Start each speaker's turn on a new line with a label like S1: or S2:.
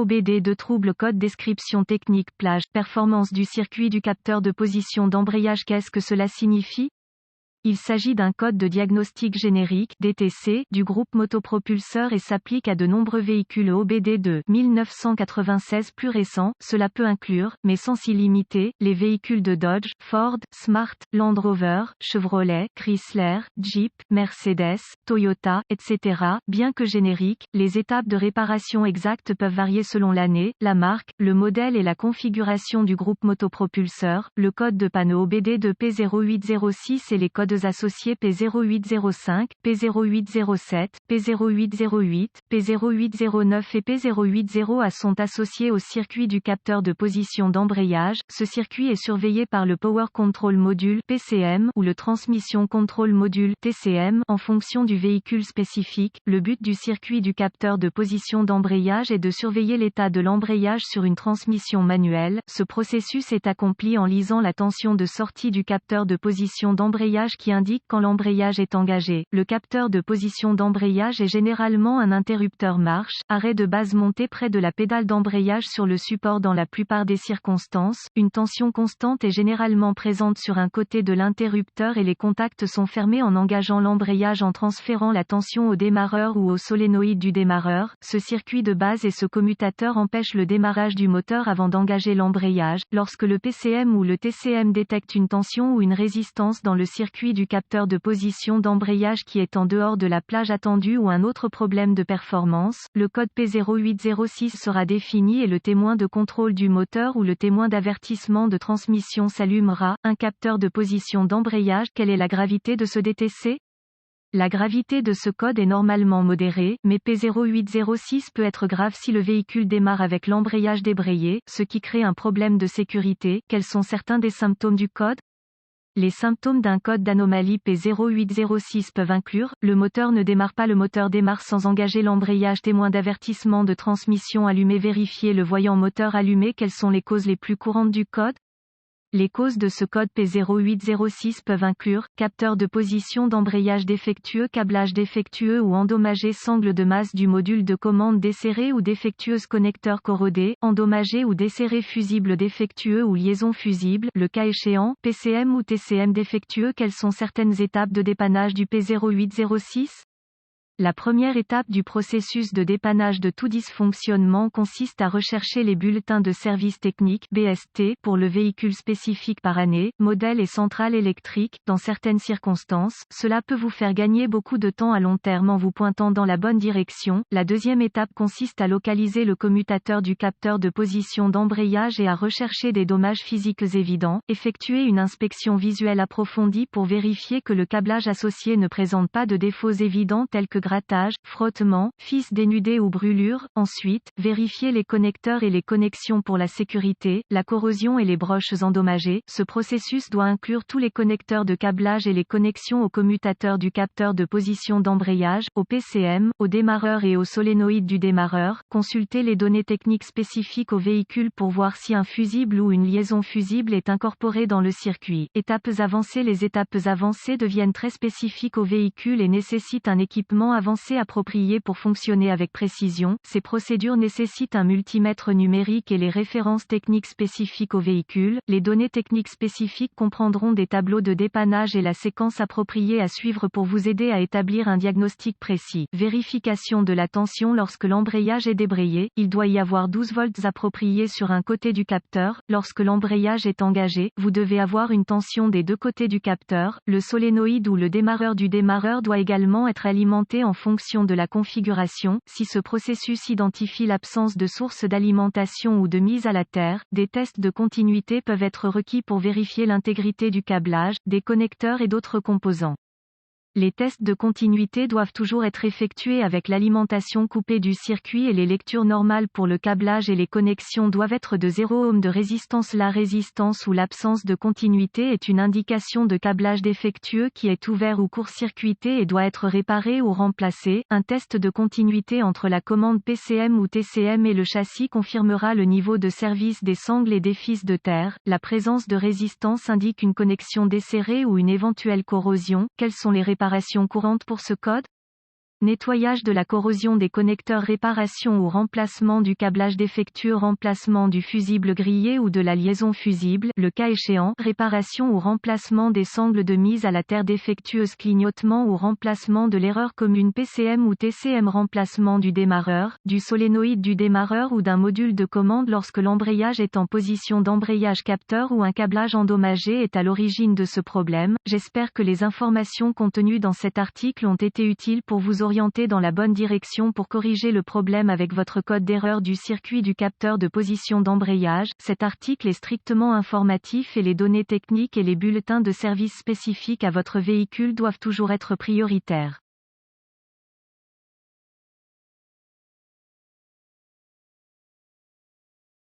S1: OBD2 trouble code description technique plage, performance du circuit du capteur de position d'embrayage. Qu'est-ce que cela signifie? Il s'agit d'un code de diagnostic générique (DTC) du groupe motopropulseur et s'applique à de nombreux véhicules OBD2 1996 plus récents. Cela peut inclure, mais sans s'y limiter, les véhicules de Dodge, Ford, Smart, Land Rover, Chevrolet, Chrysler, Jeep, Mercedes, Toyota, etc. Bien que génériques, les étapes de réparation exactes peuvent varier selon l'année, la marque, le modèle et la configuration du groupe motopropulseur. Le code de panneau OBD2 P0806 et les codes associés P0805, P0807, P0808, P0809 et P080 sont associés au circuit du capteur de position d'embrayage. Ce circuit est surveillé par le Power Control Module (PCM) ou le Transmission Control Module (TCM) en fonction du véhicule spécifique. Le but du circuit du capteur de position d'embrayage est de surveiller l'état de l'embrayage sur une transmission manuelle. Ce processus est accompli en lisant la tension de sortie du capteur de position d'embrayage qui indique quand l'embrayage est engagé. Le capteur de position d'embrayage est généralement un interrupteur marche, arrêt de base monté près de la pédale d'embrayage sur le support dans la plupart des circonstances. Une tension constante est généralement présente sur un côté de l'interrupteur et les contacts sont fermés en engageant l'embrayage en transférant la tension au démarreur ou au solénoïde du démarreur. Ce circuit de base et ce commutateur empêchent le démarrage du moteur avant d'engager l'embrayage. Lorsque le PCM ou le TCM détecte une tension ou une résistance dans le circuit du capteur de position d'embrayage qui est en dehors de la plage attendue ou un autre problème de performance, le code P0806 sera défini et le témoin de contrôle du moteur ou le témoin d'avertissement de transmission s'allumera. Un capteur de position d'embrayage. Quelle est la gravité de ce DTC? La gravité de ce code est normalement modérée, mais P0806 peut être grave si le véhicule démarre avec l'embrayage débrayé, ce qui crée un problème de sécurité. Quels sont certains des symptômes du code? Les symptômes d'un code d'anomalie P0806 peuvent inclure, le moteur ne démarre pas, le moteur démarre sans engager l'embrayage, témoin d'avertissement de transmission allumé, vérifier le voyant moteur allumé. Quelles sont les causes les plus courantes du code? Les causes de ce code P0806 peuvent inclure, capteur de position d'embrayage défectueux, câblage défectueux ou endommagé, sangle de masse du module de commande desserré ou défectueuse, connecteur corrodé, endommagé ou desserré, fusible défectueux ou liaison fusible, le cas échéant, PCM ou TCM défectueux. Quelles sont certaines étapes de dépannage du P0806? La première étape du processus de dépannage de tout dysfonctionnement consiste à rechercher les bulletins de service technique (BST) pour le véhicule spécifique par année, modèle et centrale électrique. Dans certaines circonstances, cela peut vous faire gagner beaucoup de temps à long terme en vous pointant dans la bonne direction. La deuxième étape consiste à localiser le commutateur du capteur de position d'embrayage et à rechercher des dommages physiques évidents. Effectuer une inspection visuelle approfondie pour vérifier que le câblage associé ne présente pas de défauts évidents tels que grattage, frottement, fils dénudés ou brûlures. Ensuite, vérifier les connecteurs et les connexions pour la sécurité, la corrosion et les broches endommagées. Ce processus doit inclure tous les connecteurs de câblage et les connexions au commutateur du capteur de position d'embrayage, au PCM, au démarreur et au solénoïde du démarreur. Consulter les données techniques spécifiques au véhicule pour voir si un fusible ou une liaison fusible est incorporée dans le circuit. Étapes avancées. Les étapes avancées deviennent très spécifiques au véhicule et nécessitent un équipement avancé approprié pour fonctionner avec précision. Ces procédures nécessitent un multimètre numérique et les références techniques spécifiques au véhicule. Les données techniques spécifiques comprendront des tableaux de dépannage et la séquence appropriée à suivre pour vous aider à établir un diagnostic précis. Vérification de la tension. Lorsque l'embrayage est débrayé, il doit y avoir 12 volts appropriés sur un côté du capteur. Lorsque l'embrayage est engagé, vous devez avoir une tension des deux côtés du capteur. Le solénoïde ou le démarreur du démarreur doit également être alimenté en fonction de la configuration. Si ce processus identifie l'absence de source d'alimentation ou de mise à la terre, des tests de continuité peuvent être requis pour vérifier l'intégrité du câblage, des connecteurs et d'autres composants. Les tests de continuité doivent toujours être effectués avec l'alimentation coupée du circuit et les lectures normales pour le câblage et les connexions doivent être de 0 ohm de résistance. La résistance ou l'absence de continuité est une indication de câblage défectueux qui est ouvert ou court-circuité et doit être réparé ou remplacé. Un test de continuité entre la commande PCM ou TCM et le châssis confirmera le niveau de service des sangles et des fils de terre. La présence de résistance indique une connexion desserrée ou une éventuelle corrosion. Quelles sont les réparations courantes pour ce code? Nettoyage de la corrosion des connecteurs, réparation ou remplacement du câblage défectueux, remplacement du fusible grillé ou de la liaison fusible, le cas échéant, réparation ou remplacement des sangles de mise à la terre défectueuses, clignotement ou remplacement de l'erreur commune PCM ou TCM, remplacement du démarreur, du solénoïde du démarreur ou d'un module de commande lorsque l'embrayage est en position d'embrayage capteur ou un câblage endommagé est à l'origine de ce problème. J'espère que les informations contenues dans cet article ont été utiles pour vous orienter dans la bonne direction pour corriger le problème avec votre code d'erreur du circuit du capteur de position d'embrayage. Cet article est strictement informatif et les données techniques et les bulletins de service spécifiques à votre véhicule doivent toujours être prioritaires.